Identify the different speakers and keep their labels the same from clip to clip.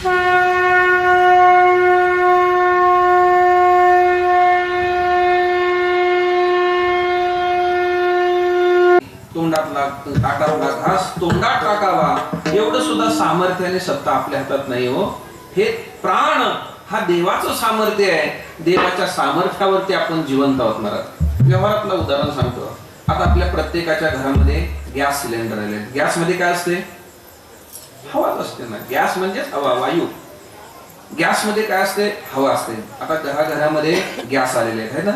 Speaker 1: टाकावा घास तोंडात टाकावा एवढं सुद्धा सामर्थ्याने सत्ता आपल्या हातात नाही हो. हे प्राण हा देवाचं सामर्थ्य आहे. देवाच्या सामर्थ्यावरती आपण जिवंत आहोत. महाराज व्यवहारातलं उदाहरण सांगतो. आता आपल्या प्रत्येकाच्या घरामध्ये गॅस सिलेंडर आले. गॅस मध्ये काय असते? हवाच असते ना. गॅस म्हणजेच हवा, वायू. गॅस मध्ये काय असते? हवा असते. आता घराघरामध्ये गॅस आलेले आहेत ना.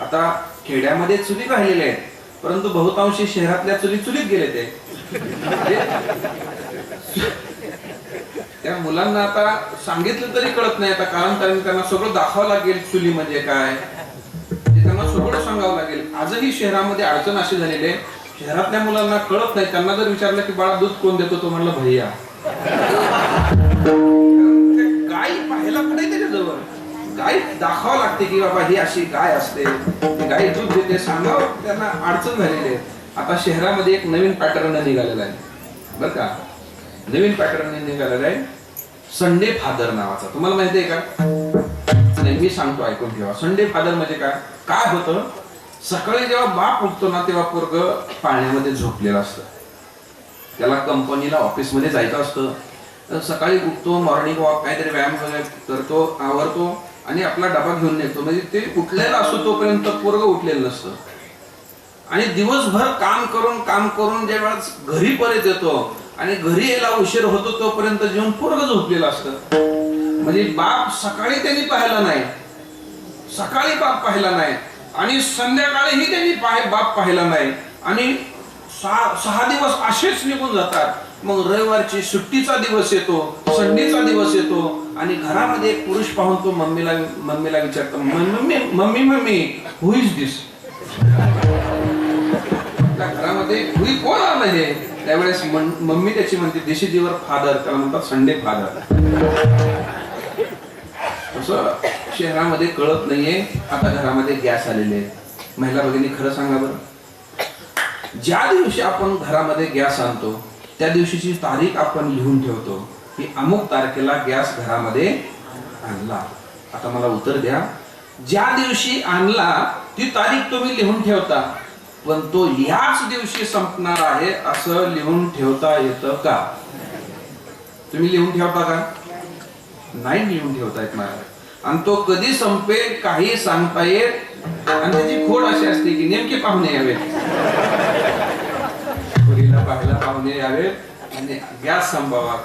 Speaker 1: आता खेड्यामध्ये चुली राहिलेल्या आहेत, परंतु बहुतांशी शहरातल्या चुलीत गेले ते. त्या मुलांना आता सांगितलं तरी कळत नाही. आता कालांतराने त्यांना सगळं दाखवावं लागेल चुली म्हणजे काय, त्यांना सगळं सांगावं लागेल. आजही शहरामध्ये अडचण अशी झालेली आहे, शहरातल्या मुलांना कळत नाही. त्यांना जर विचारलं की बाळा दूध कोण देतो, तो म्हणला भैया. गाय पाहायला पण आहे त्याच्याजवळ. गाय दाखवावं लागते की बाबा ही अशी गाय असते, गाय दूध देते, सांगावं. त्यांना अडचण झालेली आहे. आता शहरामध्ये एक नवीन पॅटर्न निघालेला आहे बरं का. नवीन पॅटर्न निघालेला आहे संडे फादर नावाचा. तुम्हाला माहिती आहे का? नाही, मी सांगतो, ऐकून ठेवा. संडे फादर म्हणजे काय होतं? सकाळी जेव्हा बाप उठतो ना, तेव्हा पोरगं पाळण्यामध्ये झोपलेलं असतं. त्याला कंपनीला ऑफिसमध्ये जायचं असतं. सकाळी उठतो, मॉर्निंग वॉक काहीतरी व्यायाम वगैरे करतो, आवरतो आणि आपला डबा घेऊन येतो. म्हणजे ते उठलेला असतो तोपर्यंत पोरगं उठलेलं नसतं. आणि दिवसभर काम करून जेव्हा घरी परत येतो आणि घरी यायला उशीर होतो तोपर्यंत जेवण पोरगं झोपलेलं असतं. म्हणजे बाप सकाळी त्यांनी पाहिला नाही, सकाळी बाप पाहिला नाही आणि संध्याकाळीही त्यांनी बाप पाहिला नाही. आणि 6 दिवस असेच निघून जातात. मग रविवारची सुट्टीचा दिवस येतो, संडेचा दिवस येतो आणि घरामध्ये एक पुरुष पाहून तो मम्मीला विचारतो, मम्मी हु इज दिस? घरामध्ये हुई कोण आलं हे? त्यावेळेस मम्मी त्याची म्हणते दिस इज युअर फादर. त्याला म्हणतात संडे फादर. असं शहरामध्ये कळत नाहीये. आता घरामध्ये गॅस आलेले आहेत. महिला भगिनी खरं सांगा बरं, ज्या दिवशी आपण घरामध्ये गॅस आणतो त्या दिवशीची तारीख आपण लिहून ठेवतो की अमुक तारखेला गॅस घरामध्ये आणला. आता मला उत्तर द्या, ज्या दिवशी आणला ती तारीख तुम्ही लिहून ठेवता, पण तो याच दिवशी संपणार आहे असं लिहून ठेवता येतं का? तुम्ही लिहून ठेवता का? नाही लिहून ठेवता येत महाराज. आणि तो कधी संपेल काही सांगता येत. आणि त्याची खोड अशी असते की नेमके पाहुणे यावेत, पुरीला पाहायला पाहुणे यावेत आणि गॅस संपवावा.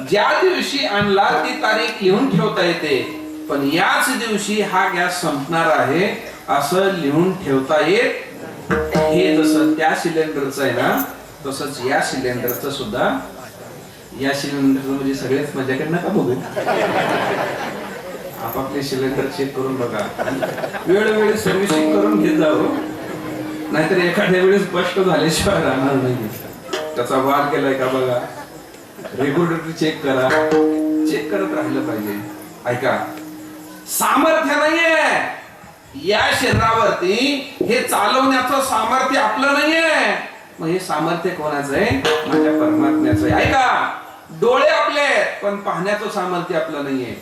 Speaker 1: ज्या दिवशी आणला ती तारीख लिहून ठेवता येते, पण याच दिवशी हा गॅस संपणार आहे असं लिहून ठेवता येत. हे जसं त्या सिलेंडरचं आहे ना, तसंच या सिलेंडरचं सुद्धा. या सिलेंडरचं म्हणजे सगळेच माझ्याकडे नका बघू, आपापले सिलेंडर चेक करून बघा. वेळोवेळी सर्व्हिसिंग करून घेत जावं, नाहीतर एखाद्या वेळेस स्पष्ट झाल्याशिवाय राहणार नाही. त्याचा वाद केलाय का बघा, रेग्युलेटर चेक करा, चेक करत राहिलं पाहिजे. ऐका, सामर्थ्य नाहीये या शरीरावरती, हे चालवण्याचं सामर्थ्य आपलं नाहीये. मग हे सामर्थ्य कोणाचं आहे? माझ्या परमात्म्याचं आहे. ऐका, डोळे आपले पण पाहण्याचं सामर्थ्य आपलं नाहीये.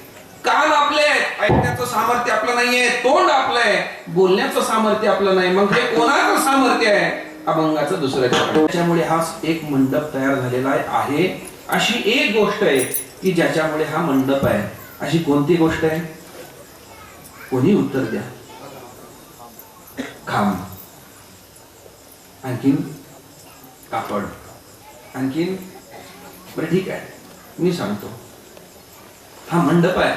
Speaker 1: कान आपले ऐकण्याचं सामर्थ्य आपलं नाहीये. तोंड आपलंय, बोलण्याचं सामर्थ्य आपलं नाही. मग हे कोणाचं सामर्थ्य आहे? अभंगाचं दुसऱ्याच्या. त्याच्यामुळे हा एक मंडप तयार झालेला आहे. अशी एक गोष्ट आहे की ज्याच्यामुळे हा मंडप आहे. अशी कोणती गोष्ट आहे? कोणी उत्तर द्या. खांब, आणखीन कापड, आणखीन. बरं ठीक आहे, मी सांगतो. हा मंडप आहे,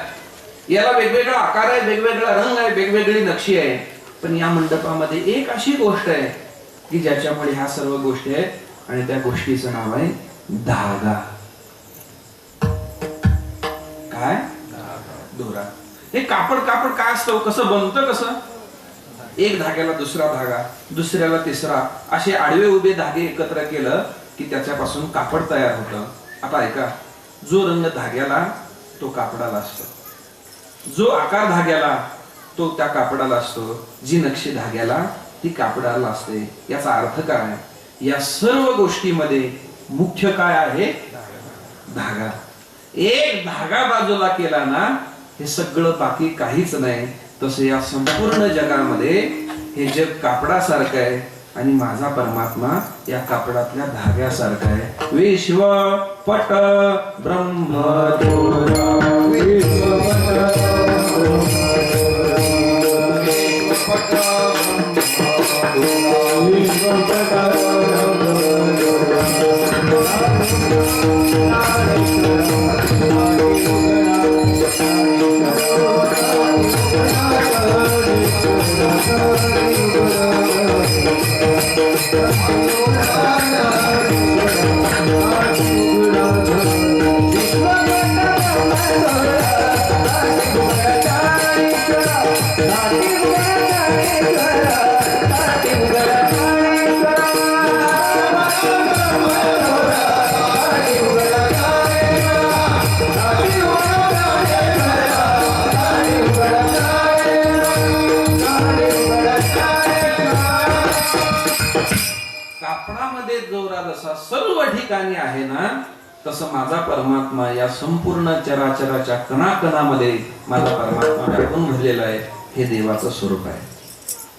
Speaker 1: याला वेगवेगळा आकार आहे, वेगवेगळा रंग आहे, वेगवेगळी नक्षी आहे. पण या मंडपामध्ये एक अशी गोष्ट आहे की ज्याच्यामुळे ह्या सर्व गोष्टी आहेत आणि त्या गोष्टीचं नाव आहे धागा. काय? दोरा. हे कापड काय असतं? कसं बनतं? कसं? एक धाग्याला दुसरा धागा, दुसऱ्याला तिसरा, असे आडवे उभे धागे एकत्र केलं की त्याच्यापासून कापड तयार होतं. आता ऐका, जो रंग धाग्याला तो कापडाला असतो, जो आकार धाग्याला तो त्या कापडाला असतो, जी नक्षी धाग्याला ती कापडाला असते. याचा अर्थ काय? या सर्व गोष्टीमध्ये मुख्य काय आहे? धागा. एक धागा बाजूला केला ना हे सगळं बाकी काहीच नाही. तसं या संपूर्ण जगामध्ये हे जग कापडासारखं आहे आणि माझा परमात्मा या कापडातल्या धाग्यासारखा आहे. विश्व पट ब्रह्म कापडामध्ये जोरा जसा सर्व ठिकाणी आहे ना तसं माझा परमात्मा या संपूर्ण चराचराच्या कणाकणामध्ये माझा परमात्मा व्यापून भरलेला आहे. हे देवाचं स्वरूप आहे.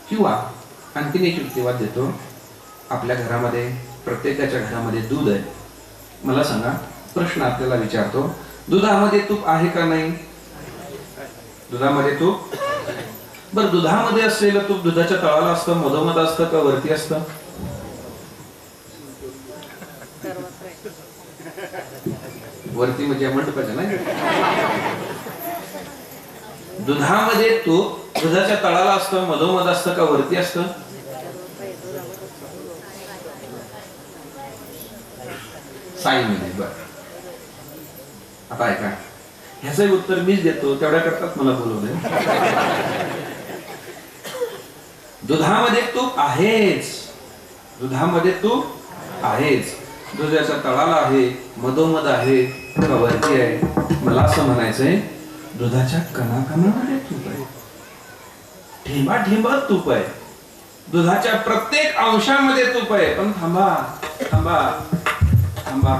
Speaker 1: किंवा आणखीन एक युक्तिवाद देतो. आपल्या घरामध्ये प्रत्येकाच्या घरामध्ये दूध आहे. मला सांगा, प्रश्न आपल्याला विचारतो, दुधामध्ये तूप आहे का नाही? दुधामध्ये तूप. बरं, दुधामध्ये असलेलं तूप दुधाच्या तळाला असतं, मधोमध असतं का वरती असतं? वरती म्हणजे मंडपाच्या नाही. दुधामध्ये तूप दुधाच्या तळाला असतं, मधोमध असतं का वरती असतं? साईमध्ये. बरं, आता ऐका, ह्याचं उत्तर मीच देतो, तेवढ्या करतात मला बोलवलंय. दुधामध्ये तूप आहेच, दुधामध्ये तूप आहेच. दुधाच्या तळाला आहे, मधोमध आहे का वरती आहे? मला असं म्हणायचंय, दुधाच्या कणाकणामध्ये तूप आहे, ठेंबा ठेंबा तूप आहे, दुधाच्या प्रत्येक अंशामध्ये तूप आहे. पण थांबा थांबा थांबा,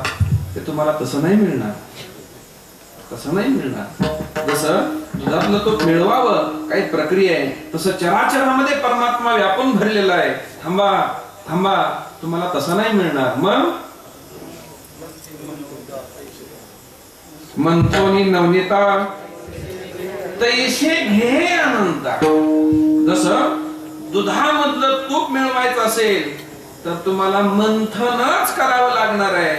Speaker 1: ते तुम्हाला तसं नाही मिळणार, तसं नाही मिळणार. जसं दुधातलं तूप मिळवावं काही प्रक्रिया आहे, तसं चराचरामध्ये परमात्मा व्यापून भरलेला आहे. थांबा थांबा, तुम्हाला तसं नाही मिळणार. मग मंथोनी नवनीता तैसे घे अनंता. जसं दुधामधलं तूप मिळवायचं असेल तर तुम्हाला मंथनच करावं लागणार आहे.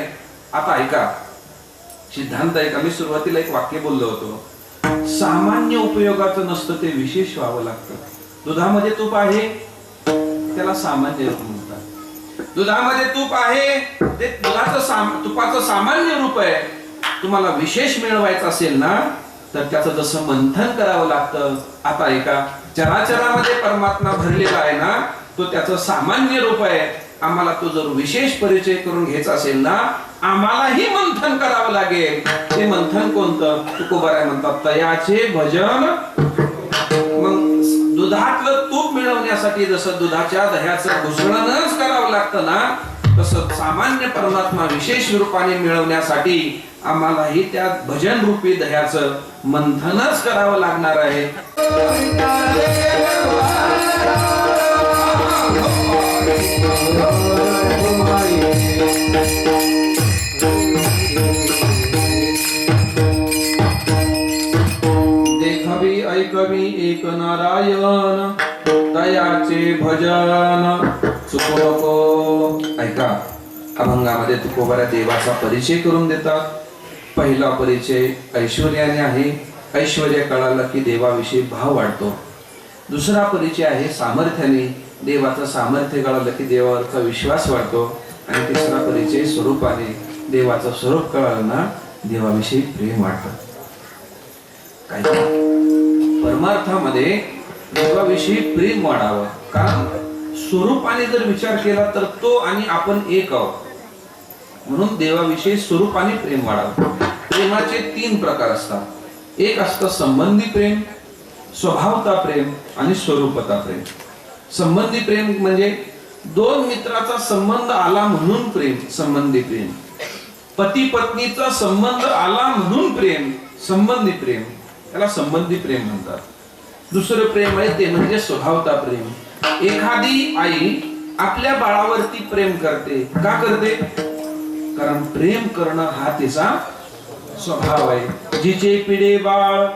Speaker 1: आता ऐका, सिद्धांत ऐका. मी सुरुवातीला एक वाक्य बोललो होतो, सामान्य उपयोगाचं नसतं, ते विशेष व्हावं लागतं. दुधामध्ये तूप आहे त्याला सामान्य रूप म्हणतात. दुधामध्ये तूप आहे ते तुपाचं सामान्य रूप आहे. तुम्हाला विशेष मिळवायचं असेल ना तर त्याचं जसं मंथन करावं लागतं. आता ऐका, चराचरामध्ये परमात्मा भरलेला आहे ना, तो त्याचं सामान्य रूप आहे. आम्हाला तो जर विशेष परिचय करून घ्यायचा असेल ना, आम्हालाही मंथन करावं लागेल. ते मंथन कोणतं? तुकोबाराय म्हणतात, तयाचे भजन. मग दुधातलं तूप मिळवण्यासाठी जसं दुधाच्या दह्याचं घुसळणच करावं लागतं ना, तसं सामान्य परमात्मा विशेष रूपाने मिळवण्यासाठी आम्हालाही त्या भजन रूपी दह्याचं मंथनच करावं लागणार आहे. देखवी ऐकवी एक नारायण, तयाचे भजन चुकू नको. ऐका, अभंगामध्ये तुकोबारा देवाचा परिचय करून देतात. पहिला परिचय ऐश्वर्याने आहे. ऐश्वर्य कळालं की देवाविषयी भाव वाढतो. दुसरा परिचय आहे सामर्थ्याने. देवाचं सामर्थ्य कळालं की देवावरचा विश्वास वाढतो. आणि तिसरा परिचय स्वरूपाने. देवाचं स्वरूप कळालं ना, देवाविषयी प्रेम वाढतं. काय परमार्थामध्ये देवाविषयी प्रेम वाढावं. कारण स्वरूपाने जर विचार केला तर तो आणि आपण एक आहोत. म्हणून देवाविषयी स्वरूपाने प्रेम वाढावं. प्रेमाचे 3 प्रकार असतात. एक असतं संबंधी प्रेम, स्वभावता प्रेम आणि स्वरूपता प्रेम. संबंधी प्रेम म्हणजे 2 मित्राचा संबंध आला म्हणून प्रेम, संबंधी प्रेम. पती पत्नीचा संबंध आला म्हणून प्रेम, संबंधी प्रेम, त्याला संबंधी प्रेम म्हणतात. दुसरं प्रेम आहे ते म्हणजे स्वभावता प्रेम. एखादी आई आपल्या बाळावरती प्रेम करते. का करते? कारण प्रेम करणं हा तिचा स्वभाव आहे. जिचे पिढे बाळ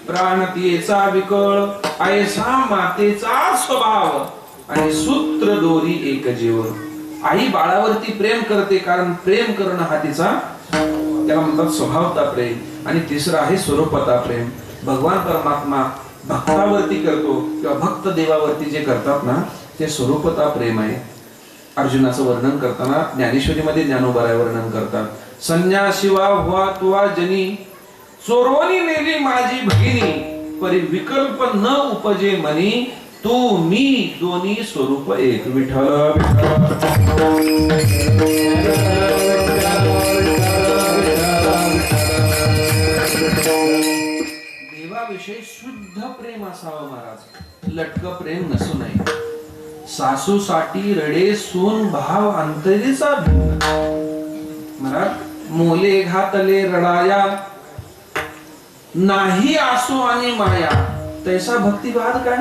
Speaker 1: प्राण तिचा विकळ, ऐसा मातेचा स्वभाव आणि सूत्र दोरी एक जीव. आई बाळावरती प्रेम करते कारण प्रेम करणं हा तिचा, त्याला म्हणतात स्वभावता प्रेम. आणि तिसरं आहे स्वरूपता प्रेम. भगवान परमात्मा भक्तावरती करतो किंवा भक्त देवावरती जे करतात ना ते स्वरूपता प्रेम आहे. अर्जुनाचं वर्णन करताना ज्ञानेश्वरीमध्ये ज्ञानोबाराय वर्णन करतात. संन्याशिवा हुआ तुवा जनी, चोरवणी नेली माझी भगिनी, परी विकल्प न उपजे मनी, तू मी दोन्ही स्वरूप एक. विठ्ठल देवाविषयी शुद्ध प्रेम असावं महाराज, लटक प्रेम नसू नये. सासूसाठी रडे सून भाव अंतरीचा भिन्न. महाराज मोले घातले रडाया, नाही आसू आणि माया, तैसा भक्तिवाद काय.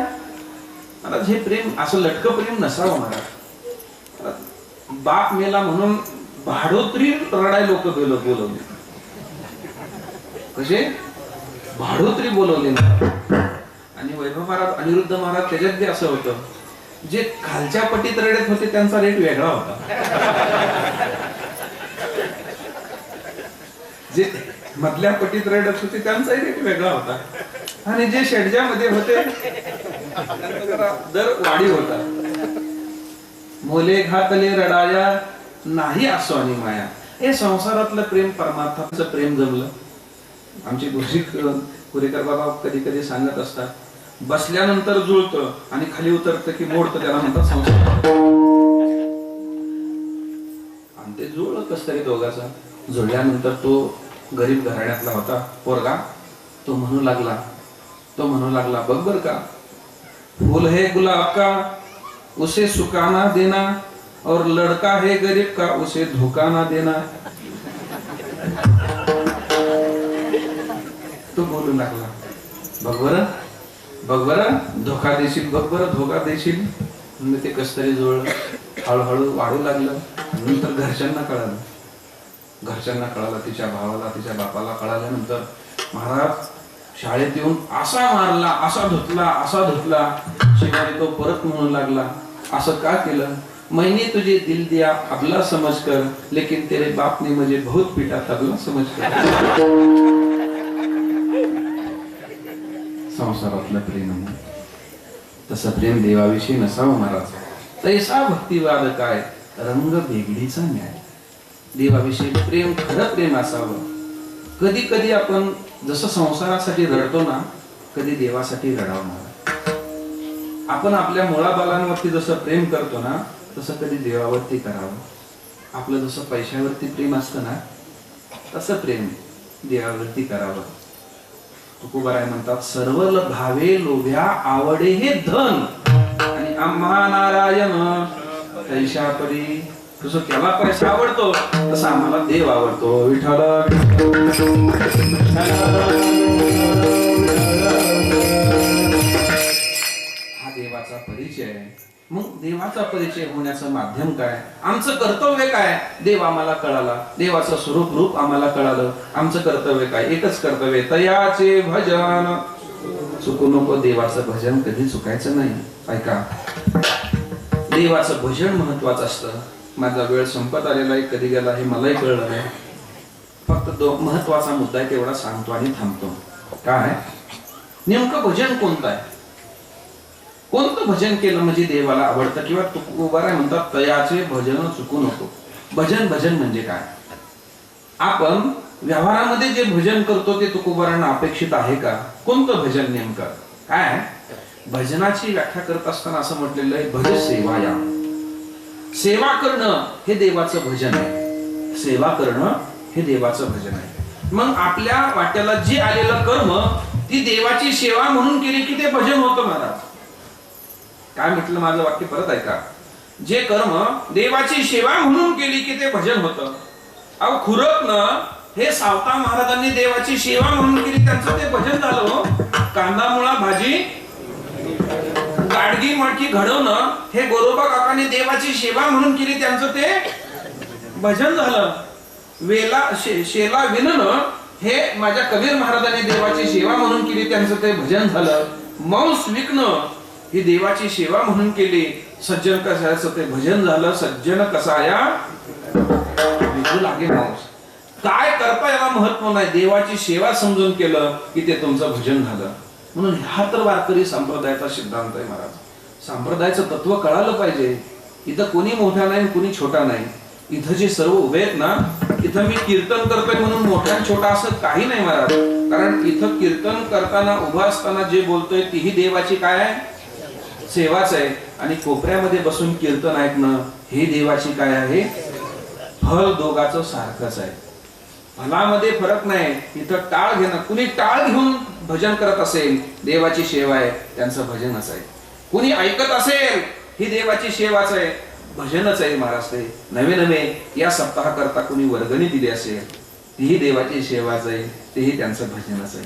Speaker 1: महाराज हे प्रेम असं लटक प्रेम नसावं महाराज. बाप मेला म्हणून भाडोत्री रडाय लोक बोलवले. कसे भाडोत्री बोलवले. आणि वैभव महाराज अनिरुद्ध महाराज त्याच्यात बी असं होतं, जे खालच्या पटीत रडत होते त्यांचा रेट वेगळा होता, जे मधल्या पटीत रडत होते त्यांचाही रेट वेगळा होता, आणि जे शेडजामध्ये होते त्यांचा जरा दर वाढीव होता. मोले घातले रडाया, नाही असो आणि माया. हे संसारातलं प्रेम परमार्थाचं प्रेम जमलं. आमचे गुरुजी कुरेकर बाबा कधी कधी सांगत असतात, बसल्यानंतर जुळतं आणि खाली उतरतं की मोडतं, त्याला म्हणतात संसार. आणि ते जुळलं कस तरी दोघाचा. जुळल्यानंतर तो गरीब घराण्यातला होता पोरगा, तो म्हणू लागला बघ बर का, फूल है गुलाब का उसे सुकाना देना, और लड़का है गरीब का उसे धोखा ना देना. तो बोलू लागला, बघ बरं धोका देशील, बघ बरं धोका देशील. म्हणजे ते कस तरी जुळलं, हळूहळू वाढू लागलं. नंतर घरच्यांना कळालं, तिच्या भावाला तिच्या बापाला कळाल्यानंतर महाराज शाळेत येऊन असा मारला, असा धुतला. शेजारी तो परत म्हणू लागला, असं का केलं. मैंने तुझे दिल दिया अबला समझ कर, लेकिन तेरे बाप ने मुझे बहुत पीटा तबला समझ कर. संसारातलं प्रेम तसं प्रेम देवाविषयी नसावं महाराज. तैसा भक्तिवाद काय, रंग वेगळीचा न्याय. देवाविषयी प्रेम खरं प्रेम असावं. कधी कधी आपण जसं संसारासाठी रडतो ना, कधी देवासाठी रडावं. आपण आपल्या मुळाबालांवरती जसं प्रेम करतो ना, तसं कधी देवावरती करावं. आपलं जसं पैशावरती प्रेम असतं ना, तसं प्रेम देवावरती करावं. तुकोबाराय म्हणतात, सर्व भावे लोभ्या आवडे हे धन, आणि आम्हा नारायण तैशा परी. जसं त्याला पैसा आवडतो तसा आम्हाला देव आवडतो. विठ्ठल हा देवाचा परिचय आहे. मग देवाचा परिचय होण्याचं माध्यम काय, आमचं कर्तव्य काय. देव आम्हाला कळाला, देवाचं स्वरूप रूप आम्हाला कळालं. आमचं कर्तव्य काय, एकच कर्तव्य, तयाचे भजन. चुकू नको, देवाचं भजन कधी चुकायचं नाही. ऐका, देवाचं भजन महत्वाचं असतं. माझा वेळ संपत आलेला आहे, कधी गेला हे मलाही कळलं नाही. फक्त महत्वाचा मुद्दा आहे तेवढा सांगतो आणि थांबतो. काय नेमकं भजन कोणतं आहे, कोणतं भजन केलं म्हणजे देवाला आवडतं. किंवा तुकोबाराय म्हणतात, तयाचे भजन चुकू नको. भजन म्हणजे काय. आपण व्यवहारामध्ये जे भजन करतो ते तुकोबारांना अपेक्षित आहे का. कोणतं भजन नेमकं काय. भजनाची व्याख्या करत असताना असं म्हटलेलं आहे, भज सेवाया. सेवा करणं हे देवाचं भजन आहे. सेवा करणं हे देवाचं भजन आहे. मग आपल्या वाट्याला जे आलेलं कर्म ती देवाची सेवा म्हणून केली की ते भजन होतं महाराज. काय म्हटलं माझं वाक्य परत ऐका. जे कर्म देवाची सेवा म्हणून केली की ते भजन होतं. अहो खुरपणं हे सावता महाराजांनी देवाची सेवा म्हणून केली, त्यांचं ते भजन झालं हो. कांदा मुळा भाजी गाडगी मडकी घडवणं हे गोरोबा काकाने देवाची सेवा म्हणून केली, त्यांचं ते भजन झालं. शेला विणणं हे माझ्या कबीर महाराजांनी देवाची सेवा म्हणून केली, त्यांचं ते भजन झालं. मांस विकणं ही देवाची सेवा म्हणून केली, सज्जन कसायाचं ते भजन झालं. सज्जन कसाया विकू लागे मांस. काय करता याला महत्व नाही, देवाची सेवा समजून केलं की ते तुमचं भजन झालं. म्हणून हा तर वारकरी संप्रदायाचा सिद्धांत आहे महाराज. संप्रदायाचं तत्व कळालं पाहिजे. इथं कोणी मोठा नाही कोणी छोटा नाही. इथं जे सर्व उभे आहेत ना, इथं मी कीर्तन करतोय म्हणून मोठा छोटा असं काही नाही महाराज. कारण इथं कीर्तन करताना उभा असताना जे बोलतोय तीही देवाची काय आहे, सेवाच आहे. आणि कोपऱ्यामध्ये बसून कीर्तन ऐकणं हे देवाची काय आहे, फळ दोघाचं सारखंच आहे. फलामध्ये फरक नाही. इथं टाळ घेणं, कुणी टाळ घेऊन भजन करत असेल देवाची सेवा आहे, त्यांचं भजनच आहे. कुणी ऐकत असेल ही देवाची सेवाच आहे, भजनच आहे महाराज. ते नवे नवे या सप्ताह करता कुणी वर्गणी दिली असेल तीही देवाची सेवाच आहे, तेही त्यांचं भजनच आहे.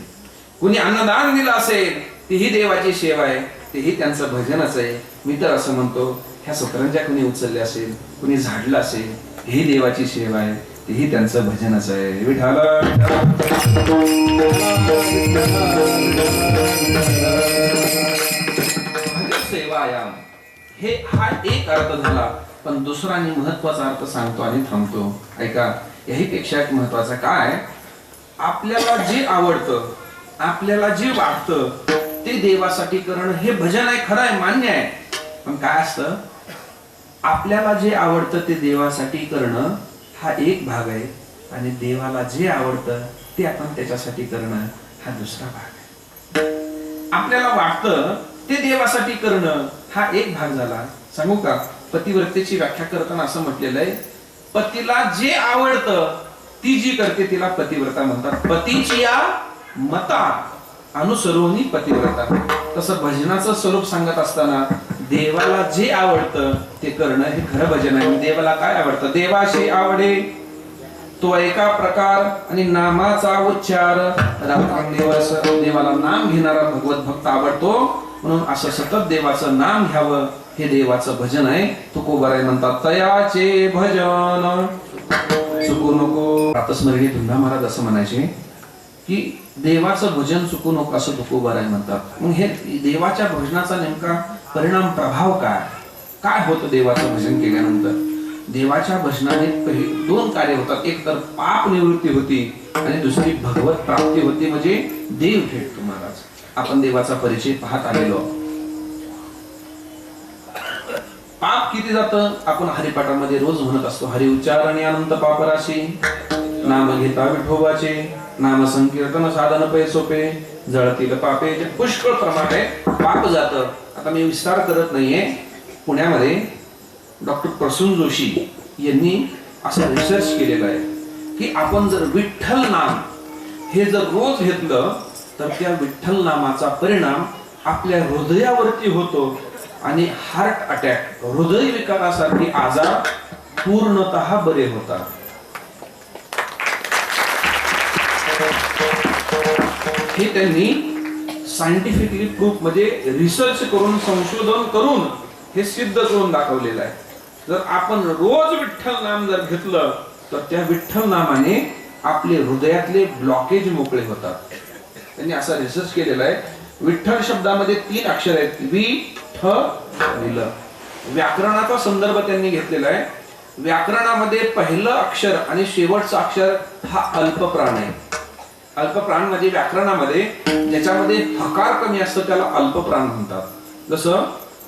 Speaker 1: कुणी अन्नदान दिलं असेल तीही देवाची सेवा आहे, तेही त्यांचं भजनच आहे. मी तर असं म्हणतो, ह्या सतरंज्या कुणी उचलल्या असेल, कुणी झाडलं असेल, ही देवाची सेवा आहे, तेही त्यांचं भजनच आहे. विठाल सेवायाम हे हा एक अर्थ झाला. पण दुसरा आणि महत्वाचा अर्थ सांगतो आणि थांबतो. ऐका, याहीपेक्षा एक महत्वाचा काय, आपल्याला जे आवडतं, आपल्याला जे वाटतं ते देवासाठी करणं हे भजन आहे, खरं आहे, मान्य आहे. पण काय असतं, आपल्याला जे आवडतं ते देवासाठी करणं हा एक भाग आहे, आणि देवाला जे आवडतं ते आपण त्याच्यासाठी करणं हा दुसरा भाग आहे. आपल्याला वाटतं ते देवासाठी करणं हा एक भाग झाला. सांगू का, पतिव्रतेची व्याख्या करताना असं म्हटलेलं आहे, पतीला जे आवडतं ती जी करते तिला पतिव्रता म्हणतात. पतीची या मता अनुसरोनी पतिव्रता. तसं भजनाचं स्वरूप सांगत असताना देवाला जे आवडतं ते करणं हे खरं भजन आहे. देवाला काय आवडतं, देवाशी आवडे तो एका प्रकार आणि नामाचा उच्चार रात्रंदिवस. देवाला नाम घेणारा भगवत भक्त आवडतो, म्हणून असं सतत देवाचं नाम घ्यावं हे देवाचं भजन आहे. तुकोबाराय म्हणतात, तयाचे भजन चुकू नको. प्रातस्मरणी धुंडा महाराज असं म्हणायचे की देवाचं भजन चुकू नको, असं तुकोबाराय म्हणतात. मग हे देवाच्या भजनाचा नेमका परिणाम, प्रभाव काय होतं देवाचं भजन केल्यानंतर. देवाच्या भजनाने पहिली दोन कार्य होतात. एक तर पाप निवृत्ती होती आणि दुसरी भगवत प्राप्ती होती, म्हणजे देव भेटतो महाराज. आपण देवाचा परिचय पाहत आलेलो. पाप किती जातं आपण हरिपाठामध्ये रोज म्हणत असतो, हरि उच्चार आणि अनंत पापराशी, नाम घेता विठोबाचे, नाम संकीर्तन साधन पै सोपे, जळतील पापे. जे पुष्कळ प्रमाणे पाप जातं. आता मी विस्तार करत नाहीये. पुण्यामध्ये डॉक्टर प्रसून जोशी यांनी असं रिसर्च केलेलं आहे की आपण जर विठ्ठल नाम हे जर रोज घेतलं तर त्या विठ्ठल नामाचा परिणाम आपल्या हृदयावरती होतो आणि हार्ट अटॅक, हृदय विकारासारखे आजार पूर्णतः बरे होतात. हे त्यांनी सायंटिफिकली प्रूफ, म्हणजे रिसर्च करून, संशोधन करून हे सिद्ध करून दाखवलेलं आहे. जर आपण रोज विठ्ठल नाम जर घेतलं तर त्या विठ्ठल नामाने आपले हृदयातले ब्लॉकेज मोकळे होतात. त्यांनी असा रिसर्च केलेला आहे. विठ्ठल शब्दामध्ये 3 अक्षर आहेत, वि ठ विल. व्याकरणाचा संदर्भ त्यांनी घेतलेला आहे. व्याकरणामध्ये पहिलं अक्षर आणि शेवटचं अक्षर हा अल्पप्राण आहे. अल्पप्राण म्हणजे व्याकरणामध्ये ज्याच्यामध्ये हकार कमी असतं त्याला अल्पप्राण म्हणतात. जसं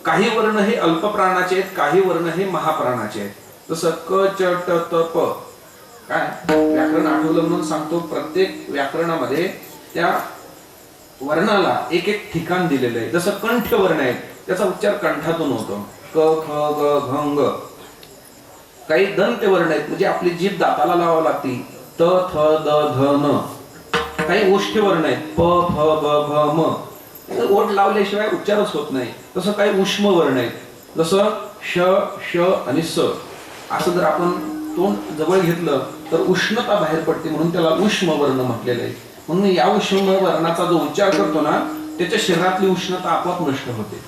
Speaker 1: काही वर्ण हे अल्पप्राणाचे आहेत, काही वर्ण हे महाप्राणाचे आहेत. जसं क च ट त प. काय व्याकरण आठवलं म्हणून सांगतो, प्रत्येक व्याकरणामध्ये त्या वर्णाला एक एक ठिकाण दिलेलं आहे. जसं कंठ वर्ण आहे, त्याचा उच्चार कंठातून होतो, क ख ग घ ङ. काही दंत वर्ण आहेत, म्हणजे आपली जीभ दाताला लावावी लागते, त थ द ध न. काही ओष्ठ वर्ण आहेत, प फ ब भ म. ओठ लावल्याशिवाय उच्चारच होत नाही. तसं काही उष्म वर्ण आहेत, जसं श श आणि स. असं जर आपण तोंड जवळ घेतलं तर उष्णता बाहेर पडते, म्हणून त्याला उष्म वर्ण म्हटलेलं आहे. म्हणून या उष्म वर्णाचा जो उच्चार करतो ना, त्याच्या शरीरातली उष्णता आपोआप नष्ट होते.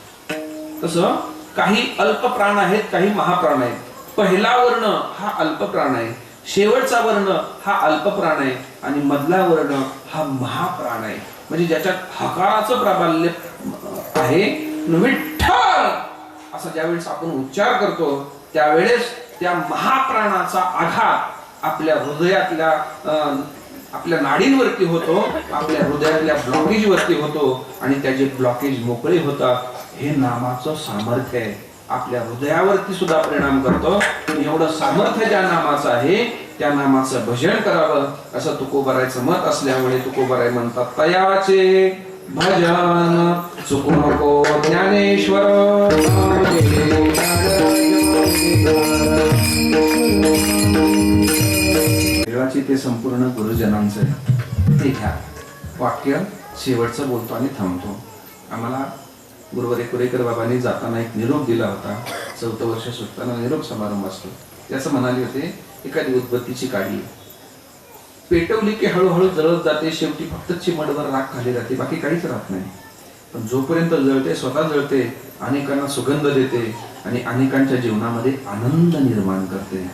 Speaker 1: तसं काही अल्प प्राण आहेत, काही महाप्राण आहेत. पहिला वर्ण हा अल्प प्राण आहे, शेवटचा वर्ण हा अल्प प्राण आहे, आणि मधला वर्ण हा महाप्राण आहे. म्हणजे ज्याच्यात हकाराचं प्राबल्य आहे. विठ्ठल असा ज्यावेळेस आपण उच्चार करतो त्यावेळेस त्या महाप्राणाचा आघात आपल्या हृदयातल्या आपल्या नाडींवरती होतो, आपल्या हृदयातल्या ब्लॉकेज वरती होतो, आणि त्याचे ब्लॉकेज मोकळे होतात. हे नामाचं सामर्थ्य आहे. आपल्या हृदयावरती सुद्धा परिणाम करतो. एवढं सामर्थ्य ज्या नामाचं आहे त्या नामाचं भजन करावं असं तुकोबारायचं मत असल्यामुळे तुकोबाराय म्हणतात, तयाचे भजन चुकू नको ज्ञानेश्वर. देवाची ते संपूर्ण गुरुजनांचं आहे. ते घ्या. वाक्य शेवटचं बोलतो आणि थांबतो. आम्हाला गुरुवारी कुरेकर बाबांनी जाताना एक निरोप दिला होता. 4थं वर्ष सुटताना निरोप समारंभ असतो. ते असं म्हणाले होते, एखादी उदबत्तीची काडी पेटवली की हळूहळू जळत जाते, शेवटी फक्त चिमडवर राख खाली जाते, बाकी काहीच राहत नाही. पण जोपर्यंत जळते, स्वतः जळते, अनेकांना सुगंध देते आणि अनेकांच्या जीवनामध्ये आनंद निर्माण करते.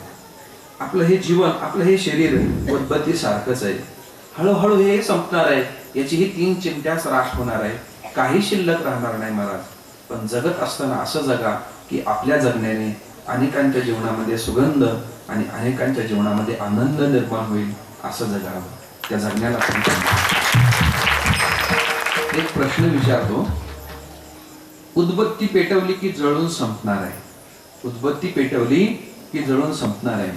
Speaker 1: आपलं हे जीवन, आपलं हे शरीर उदबत्ती सारखंच आहे. हळूहळू हे संपणार आहे. याची ही 3 चिमट्याच राख होणार आहे. काही शिल्लक राहणार नाही महाराज. पण जगत असताना असं जगा की आपल्या जगण्याने अनेकांच्या जीवनामध्ये सुगंध आणि अनेकांच्या जीवनामध्ये आनंद निर्माण होईल असं जगावं. त्या जगण्याला एक प्रश्न विचारतो. उदबत्ती पेटवली की जळून संपणार आहे. उदबत्ती पेटवली की जळून संपणार आहे.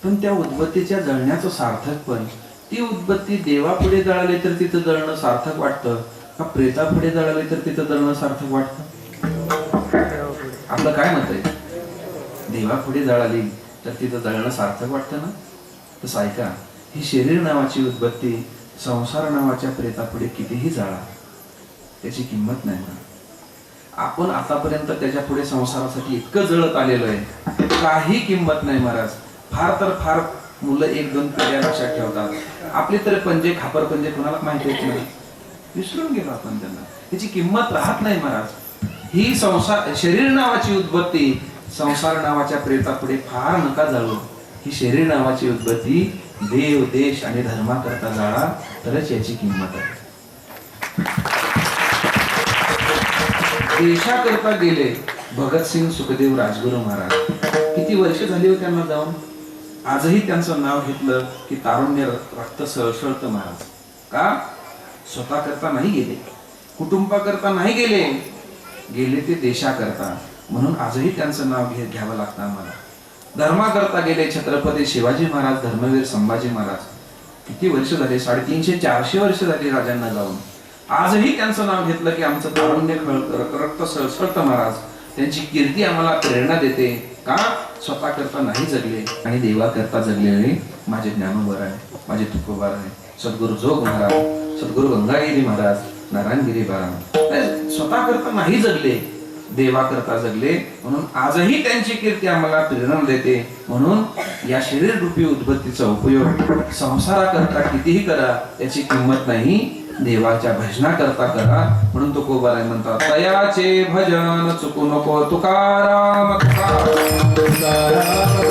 Speaker 1: पण त्या उदबत्तीच्या जळण्याचं सार्थक पण, ती उदबत्ती देवापुढे जळाली तर तिथं जळणं सार्थक वाटतं का प्रेतापुढे जळाली तर तिथं जळणं सार्थक वाटतं? आपलं काय मत आहे? देवापुढे जळाली तर तिथं जळणं सार्थक वाटतं ना? तसं ऐका, ही शरीर नावाची उदबत्ती संसार नावाच्या प्रेतापुढे कितीही जाळा, त्याची किंमत नाही ना. आपण आतापर्यंत त्याच्या पुढे संसारासाठी इतकं जळत आलेलो आहे, काही किंमत नाही महाराज. फार तर फार मुलं 1-2 पिढ्या लक्षात ठेवतात. आपले तर पंजे, खापर पंजे कोणाला माहिती होत नाही, विसरून गेलो आपण त्यांना. त्याची किंमत राहत नाही महाराज. ही संसार शरीर नावाची उदबत्ती संसार नावाच्या प्रेतापुढे फार नका जाळू. ही शरीर नावाची उदबत्ती देव, देश आणि धर्माकरता जाळा, तरच याची किंमत आहे. देशाकरता गेले भगतसिंग, सुखदेव, राजगुरू महाराज. किती वर्ष झाली हो त्यांना जाऊन. आजही त्यांचं नाव घेतलं की तारुण्य रक्त सळसळतं महाराज. का? स्वतः करता नाही गेले, कुटुंबाकरता नाही गेले, गेले ते देशाकरता. म्हणून आजही त्यांचं नाव घ्यावं लागतं आम्हाला. धर्माकरता गेले छत्रपती शिवाजी महाराज, धर्मवीर संभाजी महाराज. किती वर्ष झाले? 350-400 वर्ष झाली राजांना जाऊन. आजही त्यांचं नाव घेतलं की आमचं तारुण्य रक्त सळसळतं महाराज. त्यांची कीर्ती आम्हाला प्रेरणा देते. का? स्वतः करता नाही जगले आणि देवा करता जगलेले माझे ज्ञानोबर आहे, माझे तुकोबार आहे, सद्गुरु जोग महाराज, सद्गुरु गंगागिरी महाराज, नारायणगिरी महाराज. स्वतः करता नाही जगले, देवा करता जगले. म्हणून आजही त्यांची कीर्ती आम्हाला प्रेरणा देते. म्हणून या शरीर रूपी उदबत्तीचा उपयोग संसाराकरता कितीही करा, त्याची किंमत नाही, देवाच्या भजना करता करा. म्हणून तुकोबाराय म्हणतात, तयाचे भजन चुकू नको तुकाराम तुकाराम.